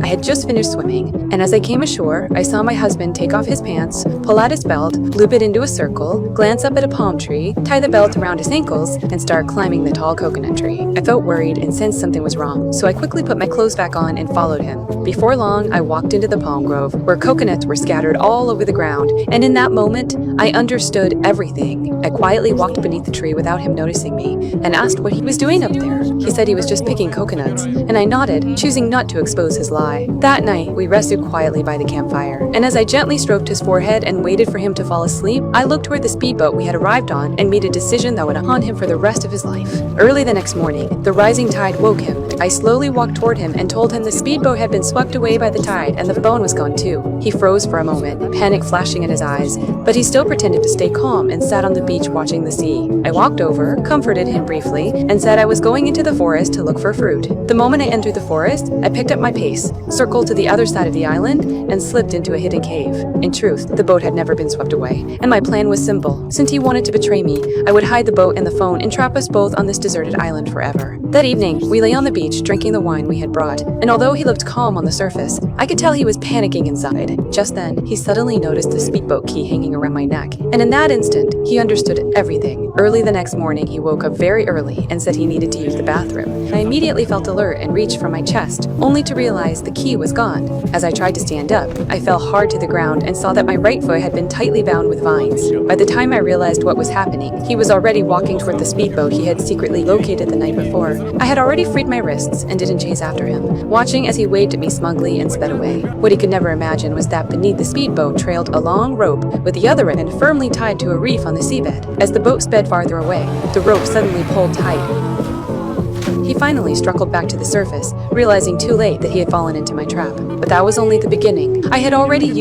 I had just finished swimming, and as I came ashore, I saw my husband take off his pants, pull out his belt, loop it into a circle, glance up at a palm tree, tie the belt around his ankles, and start climbing the tall coconut tree. I felt worried and sensed something was wrong, so I quickly put my clothes back on and followed him. Before long, I walked into the palm grove, where coconuts were scattered all over the ground, and in that moment, I understood everything. I quietly walked beneath the tree without him noticing me, and asked what he was doing up there. He said he was just picking coconuts, and I nodded, choosing not to expose his lie. That night, we rested quietly by the campfire, and as I gently stroked his forehead and waited for him to fall asleep, I looked toward the speedboat we had arrived on and made a decision that would haunt him for the rest of his life. Early the next morning, the rising tide woke him. I slowly walked toward him and told him the speedboat had been swept away by the tide and the phone was gone too. He froze for a moment, panic flashing in his eyes, but he still pretended to stay calm and sat on the beach watching the sea. I walked over, comforted him briefly, and said I was going into the forest to look for fruit. The moment I entered the forest, I picked up my pace, circled to the other side of the island, and slipped into a hidden cave. In truth, the boat had never been swept away, and my plan was simple. Since he wanted to betray me, I would hide the boat and the phone and trap us both on this deserted island forever. That evening, we lay on the beach drinking the wine we had brought, and although he looked calm on the surface, I could tell he was panicking inside. Just then, he suddenly noticed the speedboat key hanging around my neck, and in that instant, he understood everything. Early the next morning, he woke up very early and said he needed to use the bathroom. I immediately felt alert and reached for my chest, only to realize the key was gone. As I tried to stand up, I fell hard to the ground and saw that my right foot had been tightly bound with vines. By the time I realized what was happening, he was already walking toward the speedboat he had secretly located the night before. I had already freed my wrists and didn't chase after him, watching as he waved at me smugly and sped away. What he could never imagine was that beneath the speedboat trailed a long rope with the other end firmly tied to a reef on the seabed. As the boat sped farther away, the rope suddenly pulled tight. He finally struggled back to the surface, realizing too late that he had fallen into my trap. But that was only the beginning. I had already used